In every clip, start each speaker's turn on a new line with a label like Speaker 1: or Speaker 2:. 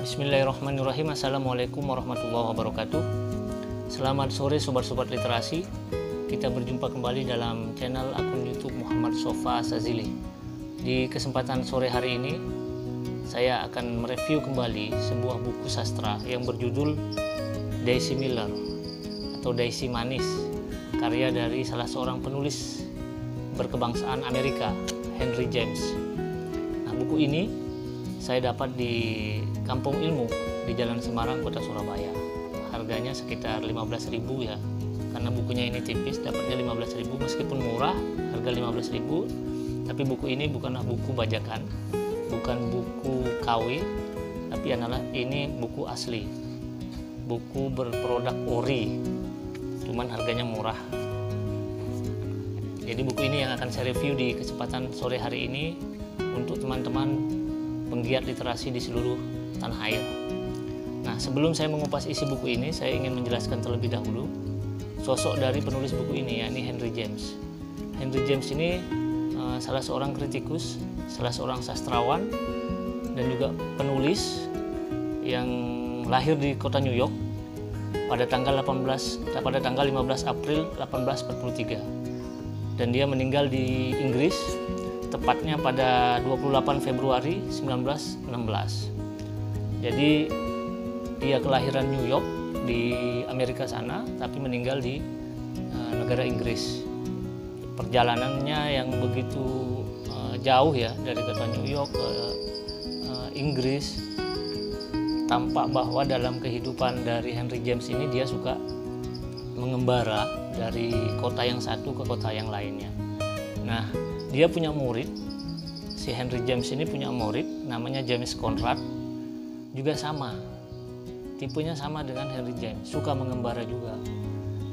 Speaker 1: Bismillahirrahmanirrahim. Assalamualaikum warahmatullahi wabarakatuh. Selamat sore sobat-sobat literasi. Kita berjumpa kembali dalam channel akun YouTube Muhammad Sofa Sazili. Di kesempatan sore hari ini saya akan mereview kembali sebuah buku sastra yang berjudul Daisy Miller atau Daisy Manis, karya dari salah seorang penulis berkebangsaan Amerika, Henry James. Nah, buku ini saya dapat di Kampung Ilmu di Jalan Semarang, Kota Surabaya. Harganya sekitar 15.000 ya. Karena bukunya ini tipis, dapatnya 15.000 meskipun murah, harga 15.000. Tapi buku ini bukanlah buku bajakan, bukan buku KW, tapi ini buku asli. Buku berproduk ori. Cuman harganya murah. Jadi buku ini yang akan saya review di kesempatan sore hari ini untuk teman-teman penggiat literasi di seluruh tanah air. Nah, sebelum saya mengupas isi buku ini, saya ingin menjelaskan terlebih dahulu sosok dari penulis buku ini, yakni Henry James. Henry James ini salah seorang kritikus, salah seorang sastrawan, dan juga penulis yang lahir di kota New York pada tanggal 15 April 1843. Dan dia meninggal di Inggris tepatnya pada 28 Februari 1916. Jadi dia kelahiran New York di Amerika sana, tapi meninggal di negara Inggris. Perjalanannya yang begitu jauh ya, dari kota New York ke Inggris, tampak bahwa dalam kehidupan dari Henry James ini dia suka mengembara dari kota yang satu ke kota yang lainnya. Nah, dia punya murid, si Henry James ini punya murid namanya James Conrad, juga sama, tipenya sama dengan Henry James, suka mengembara juga.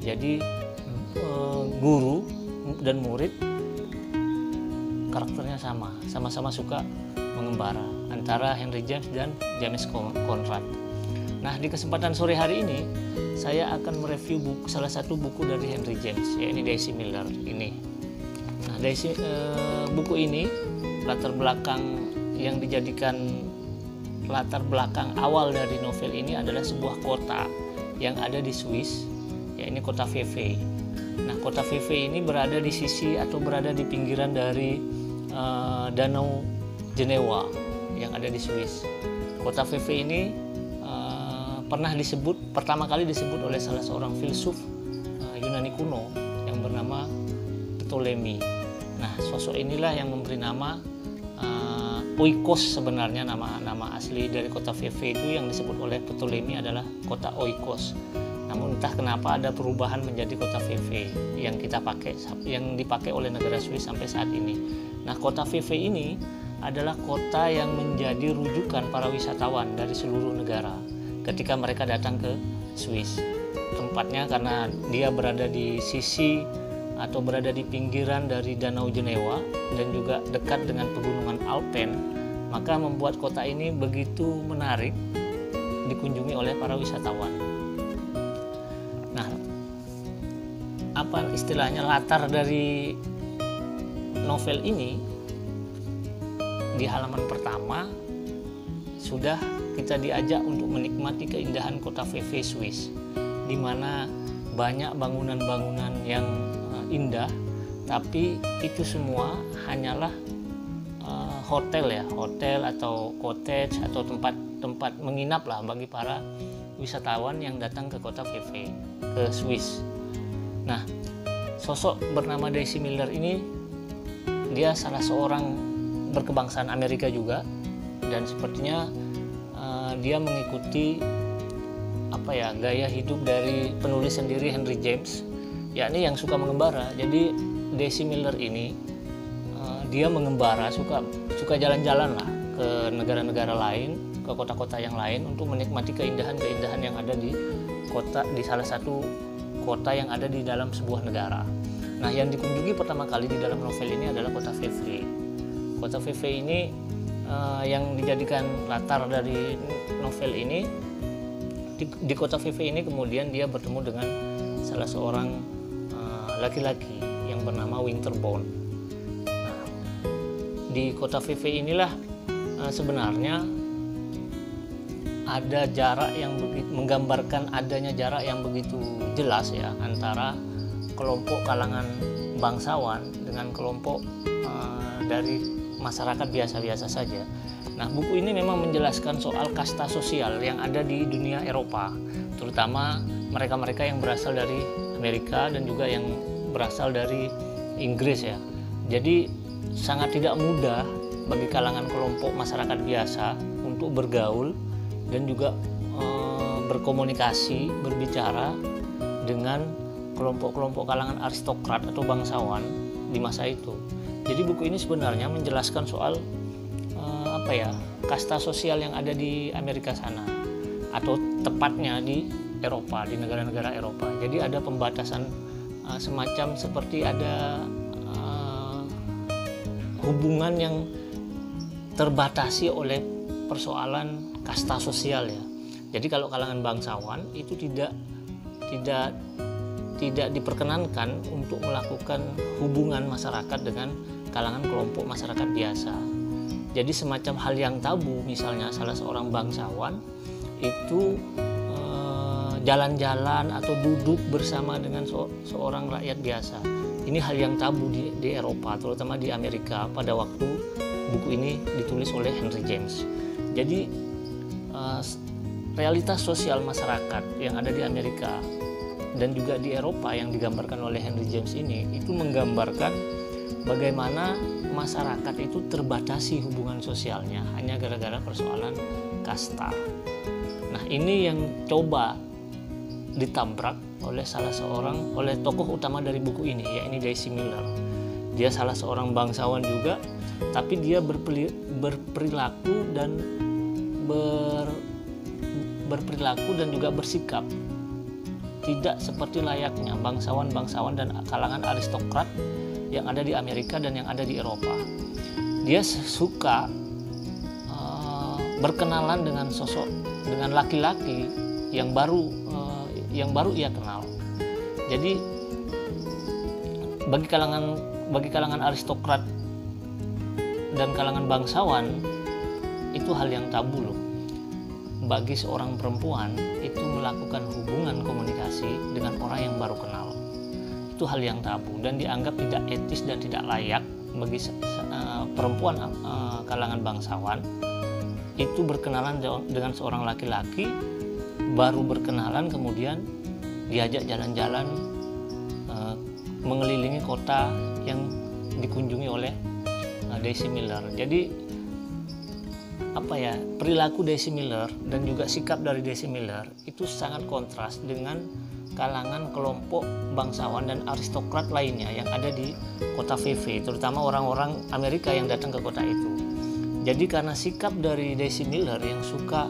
Speaker 1: Jadi guru dan murid karakternya sama-sama suka mengembara, antara Henry James dan James Conrad. Nah, di kesempatan sore hari ini saya akan mereview salah satu buku dari Henry James, yaitu Daisy Miller ini. Nah, buku ini latar belakang yang dijadikan latar belakang awal dari novel ini adalah sebuah kota yang ada di Swiss, yaitu kota Vevey. Nah, kota Vevey ini berada di sisi atau berada di pinggiran dari Danau Jenewa yang ada di Swiss. Kota Vevey ini pertama kali disebut oleh salah seorang filsuf Yunani kuno yang bernama Ptolemy. Nah, sosok inilah yang memberi nama Oikos. Sebenarnya nama asli dari kota Vevey itu yang disebut oleh Ptolemy adalah kota Oikos. Namun entah kenapa ada perubahan menjadi kota Vevey yang dipakai oleh negara Swiss sampai saat ini. Nah, kota Vevey ini adalah kota yang menjadi rujukan para wisatawan dari seluruh negara ketika mereka datang ke Swiss. Tempatnya karena dia berada di sisi atau berada di pinggiran dari Danau Jenewa dan juga dekat dengan pegunungan Alpen, maka membuat kota ini begitu menarik dikunjungi oleh para wisatawan. Nah, apa istilahnya latar dari novel ini? Di halaman pertama sudah kita diajak untuk menikmati keindahan kota Vevey, Swiss, di mana banyak bangunan-bangunan yang indah, tapi itu semua hanyalah hotel atau cottage atau tempat menginap lah bagi para wisatawan yang datang ke kota Vevey, ke Swiss. Nah, sosok bernama Daisy Miller ini dia salah seorang berkebangsaan Amerika juga, dan sepertinya dia mengikuti gaya hidup dari penulis sendiri Henry James, yakni yang suka mengembara. Jadi Daisy Miller ini dia mengembara, suka jalan-jalan lah ke negara-negara lain, ke kota-kota yang lain untuk menikmati keindahan-keindahan yang ada di salah satu kota yang ada di dalam sebuah negara. Nah, yang dikunjungi pertama kali di dalam novel ini adalah kota Vevey. Kota Vevey ini yang dijadikan latar dari novel ini. Di kota Vevey ini kemudian dia bertemu dengan salah seorang laki-laki yang bernama Winterbourne. Nah, di kota Vevey inilah sebenarnya ada jarak yang menggambarkan adanya jarak yang begitu jelas ya antara kelompok kalangan bangsawan dengan kelompok dari masyarakat biasa-biasa saja. Nah, buku ini memang menjelaskan soal kasta sosial yang ada di dunia Eropa, terutama mereka-mereka yang berasal dari Amerika dan juga yang berasal dari Inggris ya. Jadi sangat tidak mudah bagi kalangan kelompok masyarakat biasa untuk bergaul dan juga berkomunikasi, berbicara dengan kelompok-kelompok kalangan aristokrat atau bangsawan di masa itu. Jadi buku ini sebenarnya menjelaskan soal kasta sosial yang ada di Amerika sana, atau tepatnya di Eropa, di negara-negara Eropa. Jadi ada pembatasan semacam seperti ada hubungan yang terbatasi oleh persoalan kasta sosial ya. Jadi kalau kalangan bangsawan itu tidak diperkenankan untuk melakukan hubungan masyarakat dengan kalangan kelompok masyarakat biasa. Jadi semacam hal yang tabu, misalnya salah seorang bangsawan itu jalan-jalan atau duduk bersama dengan seorang rakyat biasa. Ini hal yang tabu di Eropa, terutama di Amerika pada waktu buku ini ditulis oleh Henry James. Jadi realitas sosial masyarakat yang ada di Amerika dan juga di Eropa yang digambarkan oleh Henry James ini itu menggambarkan bagaimana masyarakat itu terbatasi hubungan sosialnya hanya gara-gara persoalan kasta. Nah, ini yang coba ditabrak oleh tokoh utama dari buku ini, yaitu Daisy Miller. Dia salah seorang bangsawan juga, tapi dia berperilaku dan juga bersikap tidak seperti layaknya bangsawan-bangsawan dan kalangan aristokrat yang ada di Amerika dan yang ada di Eropa. Dia suka berkenalan dengan laki-laki yang baru ia kenal. Jadi bagi kalangan aristokrat dan kalangan bangsawan itu hal yang tabu loh. Bagi seorang perempuan itu melakukan hubungan komunikasi dengan orang yang baru kenal, itu hal yang tabu dan dianggap tidak etis dan tidak layak bagi perempuan kalangan bangsawan itu berkenalan dengan seorang laki-laki baru berkenalan kemudian diajak jalan-jalan mengelilingi kota yang dikunjungi oleh Daisy Miller. Jadi perilaku Daisy Miller dan juga sikap dari Daisy Miller itu sangat kontras dengan kalangan kelompok bangsawan dan aristokrat lainnya yang ada di kota VV, terutama orang-orang Amerika yang datang ke kota itu. Jadi karena sikap dari Daisy Miller yang suka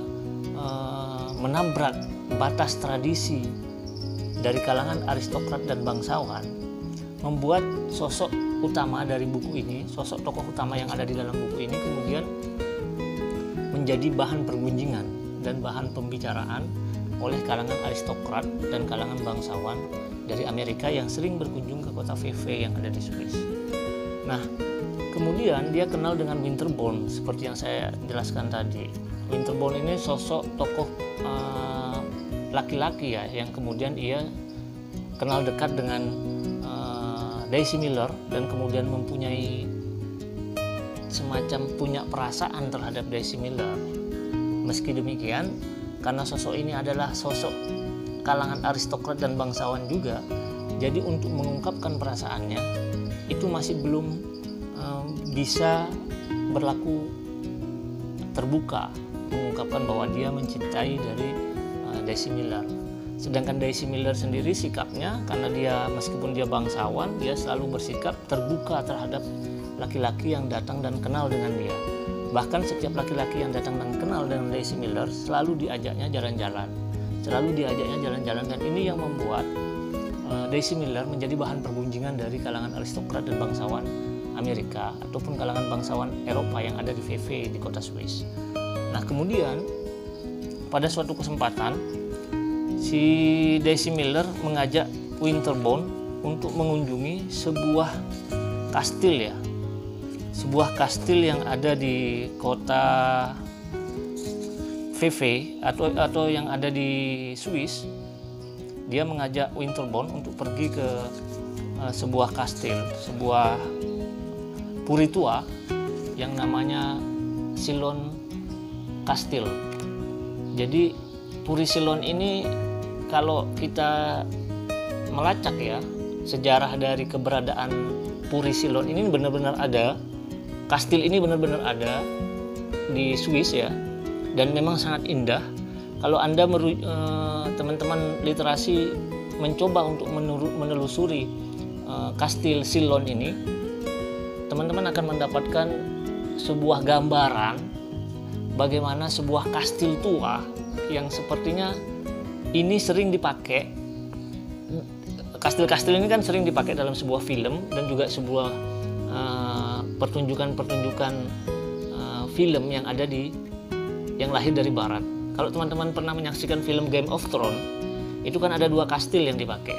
Speaker 1: menabrak batas tradisi dari kalangan aristokrat dan bangsawan, membuat sosok utama dari buku ini, sosok tokoh utama yang ada di dalam buku ini kemudian menjadi bahan pergunjingan dan bahan pembicaraan oleh kalangan aristokrat dan kalangan bangsawan dari Amerika yang sering berkunjung ke kota VV yang ada di Swiss. Nah, kemudian dia kenal dengan Winterbourne seperti yang saya jelaskan tadi. Winterbourne ini sosok tokoh laki-laki ya yang kemudian ia kenal dekat dengan Daisy Miller dan kemudian mempunyai semacam punya perasaan terhadap Daisy Miller. Meski demikian, karena sosok ini adalah sosok kalangan aristokrat dan bangsawan juga, jadi untuk mengungkapkan perasaannya itu masih belum bisa berlaku terbuka, mengungkapkan bahwa dia mencintai dari Daisy Miller. Sedangkan Daisy Miller sendiri sikapnya, karena dia meskipun dia bangsawan, dia selalu bersikap terbuka terhadap laki-laki yang datang dan kenal dengan dia. Bahkan setiap laki-laki yang datang dan kenal dengan Daisy Miller selalu diajaknya jalan-jalan, dan ini yang membuat Daisy Miller menjadi bahan pergunjingan dari kalangan aristokrat dan bangsawan Amerika ataupun kalangan bangsawan Eropa yang ada di VV di kota Swiss. Nah, kemudian pada suatu kesempatan si Daisy Miller mengajak Winterbourne untuk mengunjungi sebuah kastil yang ada di kota VV atau yang ada di Swiss, dia mengajak Winterborn untuk pergi ke sebuah kastil, sebuah puri tua yang namanya Silon Kastil. Jadi Puri Silon ini kalau kita melacak ya sejarah dari keberadaan Puri Silon ini benar-benar ada, kastil ini benar-benar ada di Swiss ya, dan memang sangat indah. Kalau Anda teman-teman literasi mencoba untuk menelusuri kastil Silon ini, teman-teman akan mendapatkan sebuah gambaran bagaimana sebuah kastil tua yang sepertinya ini sering dipakai. Kastil-kastil ini kan sering dipakai dalam sebuah film dan juga sebuah pertunjukan-pertunjukan film yang lahir dari barat. Kalau teman-teman pernah menyaksikan film Game of Thrones, itu kan ada 2 kastil yang dipakai.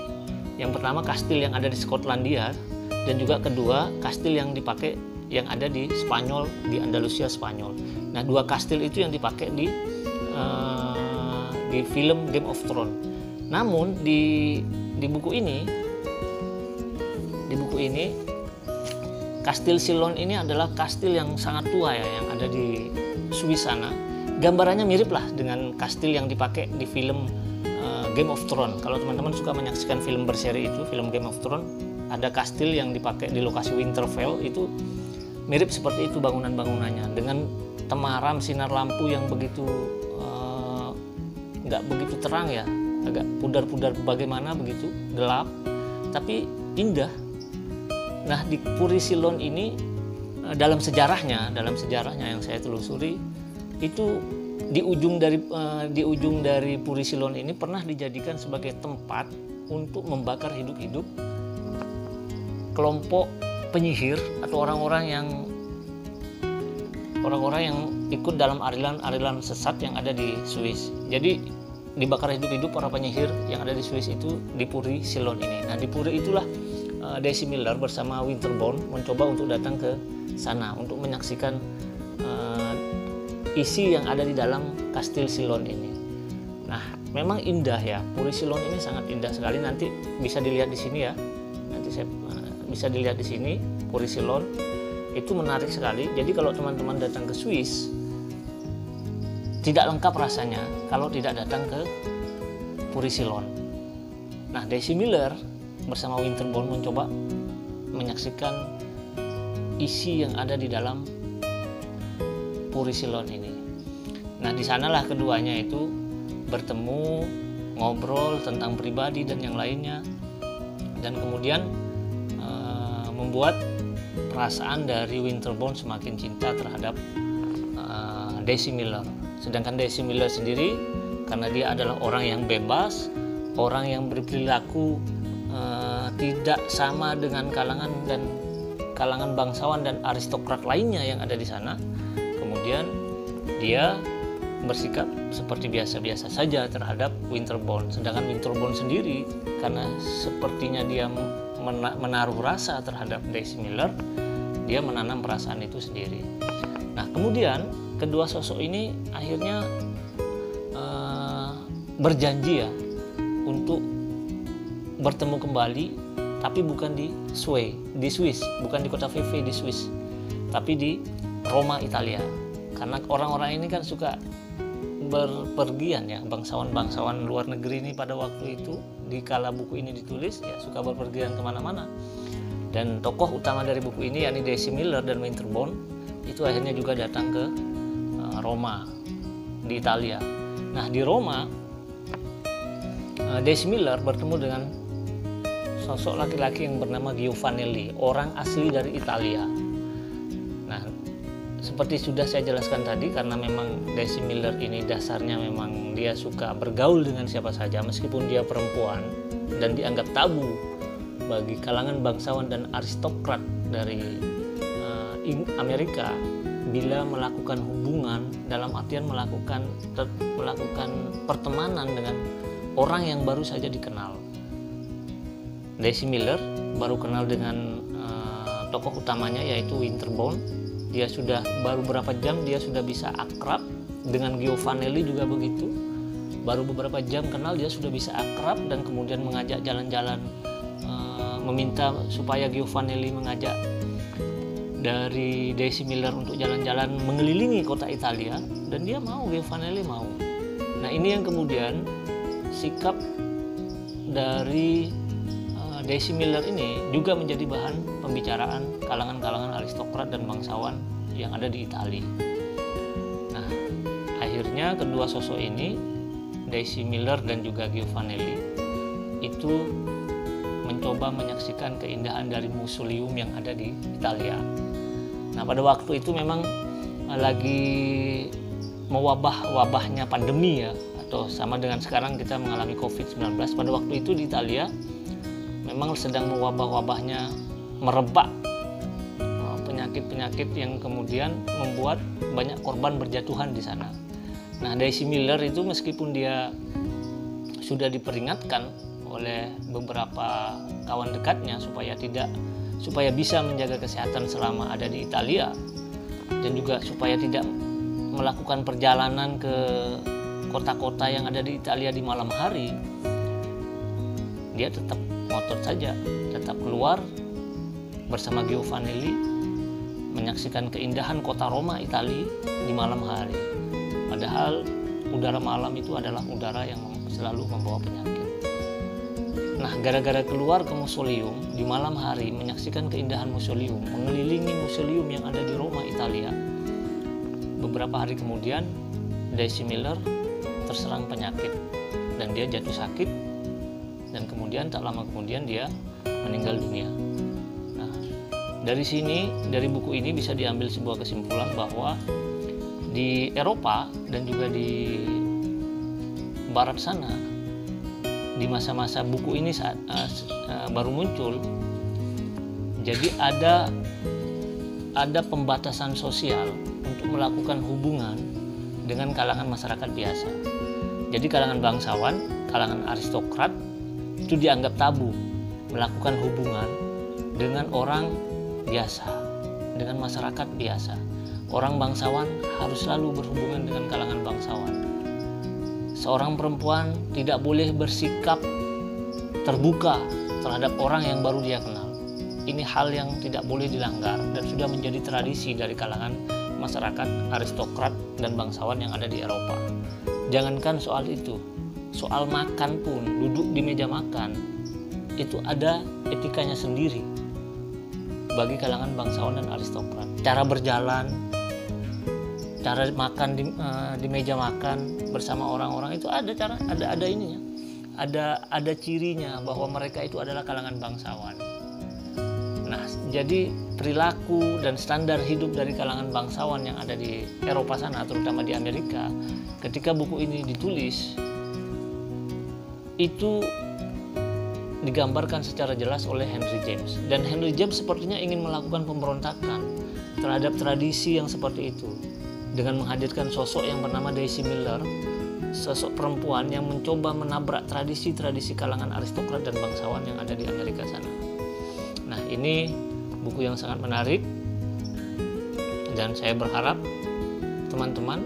Speaker 1: Yang pertama kastil yang ada di Skotlandia, dan juga kedua kastil yang dipakai yang ada di Spanyol, di Andalusia Spanyol. Nah, 2 kastil itu yang dipakai di film Game of Thrones. Namun di buku ini kastil Silon ini adalah kastil yang sangat tua ya, yang ada di Swiss sana. Gambarannya mirip lah dengan kastil yang dipakai di film Game of Thrones. Kalau teman-teman suka menyaksikan film berseri itu, film Game of Thrones, ada kastil yang dipakai di lokasi Winterfell, itu mirip seperti itu bangunan-bangunannya, dengan temaram sinar lampu yang begitu nggak begitu terang ya, agak pudar-pudar bagaimana begitu, gelap tapi indah. Nah, di Puri Silon ini dalam sejarahnya yang saya telusuri, itu di ujung dari Puri Silon ini pernah dijadikan sebagai tempat untuk membakar hidup-hidup kelompok penyihir atau orang-orang yang ikut dalam aliran sesat yang ada di Swiss. Jadi dibakar hidup-hidup para penyihir yang ada di Swiss itu di Puri Silon ini. Nah, di Puri itulah Daisy Miller bersama Winterborn mencoba untuk datang ke sana untuk menyaksikan isi yang ada di dalam kastil Silon ini. Nah, memang indah ya, Puri Silon ini sangat indah sekali. Nanti bisa dilihat di sini ya. Bisa dilihat di sini, Puri Silon itu menarik sekali. Jadi kalau teman-teman datang ke Swiss, tidak lengkap rasanya kalau tidak datang ke Puri Silon. Nah, Daisy Miller bersama Winterborn mencoba menyaksikan isi yang ada di dalam Puri Silon ini. Nah, di sanalah keduanya itu bertemu, ngobrol tentang pribadi dan yang lainnya, dan kemudian membuat perasaan dari Winterborn semakin cinta terhadap Daisy Miller. Sedangkan Daisy Miller sendiri, karena dia adalah orang yang bebas, orang yang berperilaku tidak sama dengan kalangan bangsawan dan aristokrat lainnya yang ada di sana, kemudian dia bersikap seperti biasa-biasa saja terhadap Winterborn. Sedangkan Winterborn sendiri, karena sepertinya dia menaruh rasa terhadap Daisy Miller, dia menanam perasaan itu sendiri. Nah, kemudian kedua sosok ini akhirnya berjanji ya untuk bertemu kembali, tapi bukan di Swiss, bukan di kota Vevey di Swiss, tapi di Roma, Italia. Karena orang-orang ini kan suka berpergian ya, bangsawan-bangsawan luar negeri ini pada waktu itu, di kala buku ini ditulis ya, suka berpergian kemana-mana. Dan tokoh utama dari buku ini, yakni Daisy Miller dan Winterborn, itu akhirnya juga datang ke Roma di Italia. Nah, di Roma Daisy Miller bertemu dengan sosok laki-laki yang bernama Giovanelli, orang asli dari Italia. Nah, seperti sudah saya jelaskan tadi, karena memang Daisy Miller ini dasarnya memang dia suka bergaul dengan siapa saja meskipun dia perempuan, dan dianggap tabu bagi kalangan bangsawan dan aristokrat dari Amerika bila melakukan hubungan, dalam artian melakukan pertemanan dengan orang yang baru saja dikenal. Daisy Miller baru kenal dengan tokoh utamanya yaitu Winterborn. Dia sudah baru berapa jam dia sudah bisa akrab Dengan Giovanelli juga begitu. Baru beberapa jam kenal dia sudah bisa akrab dan kemudian mengajak jalan-jalan, meminta supaya Giovanelli mengajak dari Daisy Miller untuk jalan-jalan mengelilingi kota Italia, dan dia mau, Giovanelli mau. Nah, ini yang kemudian sikap dari Daisy Miller ini juga menjadi bahan pembicaraan kalangan-kalangan aristokrat dan bangsawan yang ada di Italia. Nah, akhirnya kedua sosok ini, Daisy Miller dan juga Giovanelli, itu mencoba menyaksikan keindahan dari mausoleum yang ada di Italia. Nah, pada waktu itu memang lagi mewabahnya pandemi ya, atau sama dengan sekarang kita mengalami COVID-19. Pada waktu itu di Italia memang sedang mewabahnya, merebak penyakit-penyakit yang kemudian membuat banyak korban berjatuhan di sana. Nah, Daisy Miller itu meskipun dia sudah diperingatkan oleh beberapa kawan dekatnya supaya bisa menjaga kesehatan selama ada di Italia, dan juga supaya tidak melakukan perjalanan ke kota-kota yang ada di Italia di malam hari, dia tetap ngotot saja, tetap keluar bersama Giovanelli menyaksikan keindahan kota Roma, Italia di malam hari. Padahal udara malam itu adalah udara yang selalu membawa penyakit. Nah, gara-gara keluar ke mausoleum di malam hari, menyaksikan keindahan mausoleum, mengelilingi mausoleum yang ada di Roma, Italia, beberapa hari kemudian Daisy Miller terserang penyakit dan dia jatuh sakit, dan kemudian tak lama kemudian dia meninggal dunia. Nah, dari sini, dari buku ini bisa diambil sebuah kesimpulan bahwa di Eropa dan juga di Barat sana, di masa-masa buku ini baru muncul, jadi ada pembatasan sosial untuk melakukan hubungan dengan kalangan masyarakat biasa. Jadi kalangan bangsawan, kalangan aristokrat itu dianggap tabu melakukan hubungan dengan orang biasa, dengan masyarakat biasa. Orang bangsawan harus selalu berhubungan dengan kalangan bangsawan. Seorang perempuan tidak boleh bersikap terbuka terhadap orang yang baru dia kenal. Ini hal yang tidak boleh dilanggar dan sudah menjadi tradisi dari kalangan masyarakat aristokrat dan bangsawan yang ada di Eropa. Jangankan soal itu, soal makan pun, duduk di meja makan, itu ada etikanya sendiri bagi kalangan bangsawan dan aristokrat. Cara berjalan, cara makan di meja makan bersama orang-orang itu ada ininya, ada cirinya bahwa mereka itu adalah kalangan bangsawan. Nah, jadi perilaku dan standar hidup dari kalangan bangsawan yang ada di Eropa sana, terutama di Amerika, ketika buku ini ditulis, itu digambarkan secara jelas oleh Henry James. Dan Henry James sepertinya ingin melakukan pemberontakan terhadap tradisi yang seperti itu, dengan menghadirkan sosok yang bernama Daisy Miller, sosok perempuan yang mencoba menabrak tradisi-tradisi kalangan aristokrat dan bangsawan yang ada di Amerika sana. Nah, ini buku yang sangat menarik, dan saya berharap teman-teman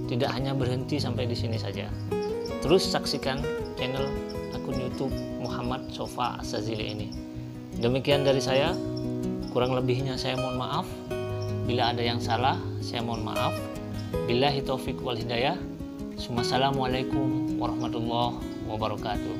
Speaker 1: tidak hanya berhenti sampai di sini saja. Terus saksikan channel akun YouTube Muhammad Sofa Asazili ini. Demikian dari saya, kurang lebihnya saya mohon maaf. Bila ada yang salah, saya mohon maaf. Billahi taufiq wal hidayah. Assalamualaikum warahmatullahi wabarakatuh.